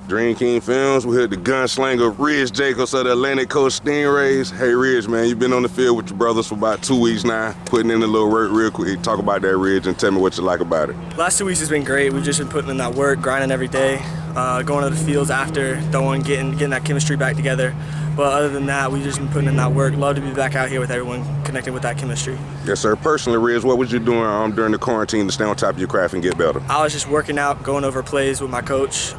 DreamKingz Films, we're here at the gunslinger Ridge Jacobs of the Atlantic Coast Stingrays. Hey Ridge, man, you've been on the field with your brothers for about 2 weeks now, putting in a little work real quick. Talk about that, Ridge, and tell me what you like about it. Last 2 weeks has been great. We've just been putting in that work, grinding every day, going to the fields after, getting that chemistry back together. But other than that, we've just been putting in that work. Love to be back out here with everyone, connecting with that chemistry. Yes, sir. Personally, Ridge, what was you doing during the quarantine to stay on top of your craft and get better? I was just working out, going over plays with my coach,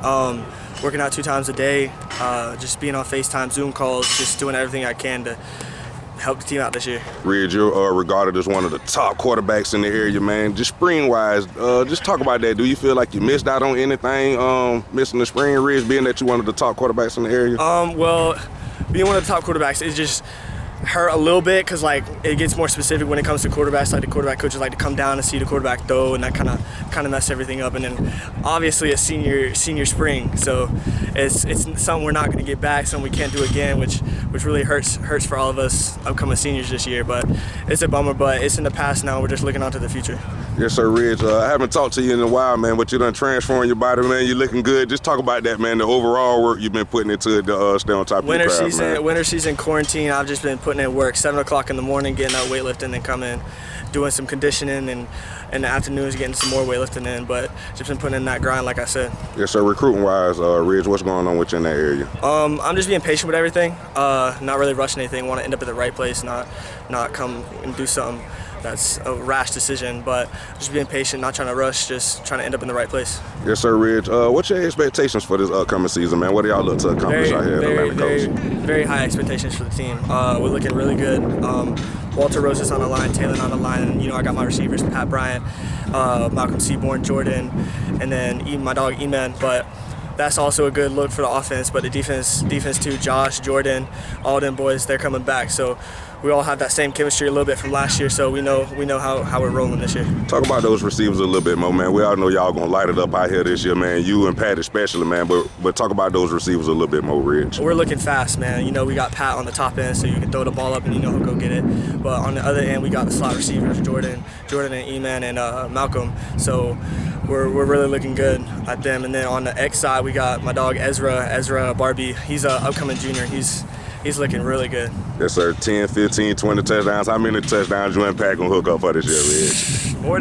working out 2 times a day, just being on FaceTime, Zoom calls, just doing everything I can to help the team out this year. Ridge, you're regarded as one of the top quarterbacks in the area, man. Just spring-wise, just talk about that. Do you feel like you missed out on anything missing the spring, Ridge, being that you're one of the top quarterbacks in the area? Well, being one of the top quarterbacks is just hurt a little bit because like it gets more specific when it comes to quarterbacks. Like the quarterback coaches like to come down and see the quarterback throw, and that kind of mess everything up. And then obviously a senior spring, so it's something we're not going to get back, something we can't do again, which really hurts for all of us upcoming seniors this year. But it's a bummer, but it's in the past now. We're just looking on to the future. Yes, sir, Ridge. I haven't talked to you in a while, man, but you done transformed your body, man. You're looking good. Just talk about that, man, the overall work you've been putting into it to stay on top of your craft, man. Winter season quarantine, I've just been putting in work, 7 o'clock in the morning, getting out weightlifting, and coming, doing some conditioning, and in the afternoons getting some more weightlifting in, but just been putting in that grind, like I said. Yes, sir. Recruiting-wise, Ridge, what's going on with you in that area? I'm just being patient with everything, not really rushing anything. Want to end up at the right place, not come and do something that's a rash decision, but just being patient, not trying to rush, just trying to end up in the right place. Yes, sir, Ridge. What's your expectations for this upcoming season, man? What do y'all look to accomplish out here at Atlantic Coast? Very high expectations for the team. We're looking really good. Walter Rosas on the line, Taylor on the line, and I got my receivers, Pat Bryant, Malcolm Seaborn, Jordan, and then my dog E-Man. But that's also a good look for the offense. But the defense too, Josh, Jordan, all them boys, they're coming back. So we all have that same chemistry a little bit from last year, so we know how we're rolling this year. Talk about those receivers a little bit more, man. We all know y'all gonna light it up out here this year, man. You and Pat especially, man. But talk about those receivers a little bit more, Ridge. We're looking fast, man. We got Pat on the top end, so you can throw the ball up and he'll go get it. But on the other end, we got the slot receivers, Jordan and E-Man and Malcolm. So we're really looking good at them. And then on the X side, we got my dog Ezra Barbie. He's an upcoming junior. He's looking really good. Yes, sir. 10, 15, 20 touchdowns. How many touchdowns you and Pat gonna hook up for this year, Ridge? More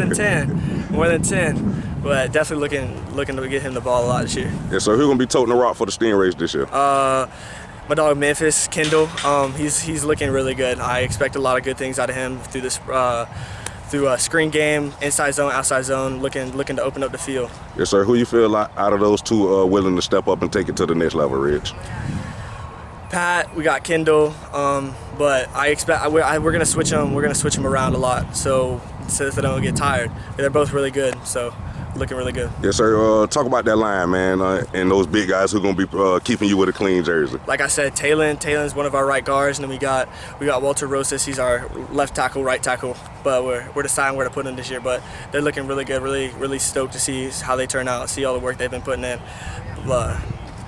than 10. But definitely looking to get him the ball a lot this year. Yes, sir. Who's gonna be toting the rock for the Stingrays this year? My dog Memphis Kendall. He's looking really good. I expect a lot of good things out of him through this. Through a screen game, inside zone, outside zone, looking to open up the field. Yes, sir. Who you feel like out of those two willing to step up and take it to the next level, Ridge? Pat, we got Kendall, but I expect we're gonna switch them. We're gonna switch them around a lot, so they don't get tired. They're both really good, so looking really good. Yes, sir. Talk about that line, man, and those big guys who are gonna be keeping you with a clean jersey. Like I said, Taylor's one of our right guards, and then we got Walter Rosas. He's our left tackle, right tackle. But we're deciding where to put them this year. But they're looking really good. Really stoked to see how they turn out. See all the work they've been putting in.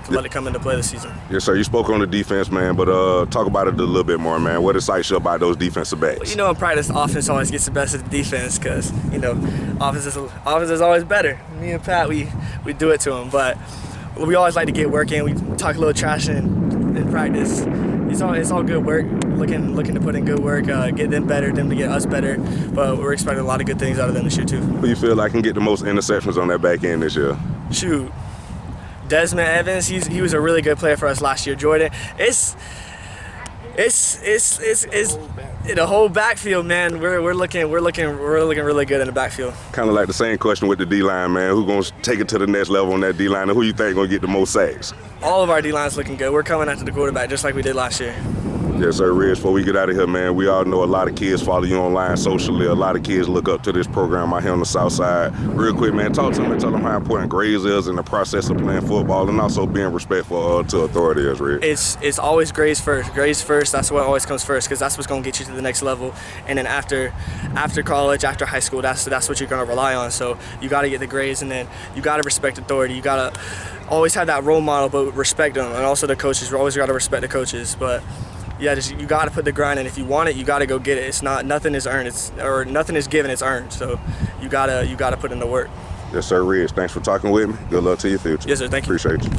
Let it come into play this season. Yes, sir. You spoke on the defense, man, but talk about it a little bit more, man. What excites you about those defensive backs? Well, in practice, the offense always gets the best of the defense because, offense is always better. Me and Pat, we do it to them, but we always like to get work in. We talk a little trash in practice. It's all good work, looking to put in good work, get them better, them to get us better, but we're expecting a lot of good things out of them this year, too. Who you feel like can get the most interceptions on that back end this year? Shoot. Desmond Evans, he was a really good player for us last year. Jordan, it's the whole backfield, man. We're looking really good in the backfield. Kind of like the same question with the D-line, man. Who's gonna take it to the next level on that D-line, and who you think gonna get the most sacks? All of our D-line's looking good. We're coming after the quarterback just like we did last year. Yes, sir, Ridge. Before we get out of here, man, we all know a lot of kids follow you online socially. A lot of kids look up to this program out here on the South Side. Real quick, man, talk to them and tell them how important grades is in the process of playing football, and also being respectful to authority is, Ridge. It's always grades first. Grades first. That's what always comes first, because that's what's going to get you to the next level. And then after college, after high school, that's what you're going to rely on. So you got to get the grades, and then you got to respect authority. You got to always have that role model, but respect them, and also the coaches. We always got to respect the coaches, but. Yeah, you got to put the grind in. If you want it, you got to go get it. It's not, nothing is earned. Or nothing is given. It's earned. So you gotta put in the work. Yes, sir, Ridge. Thanks for talking with me. Good luck to your future. Yes, sir. Thank you. Appreciate you.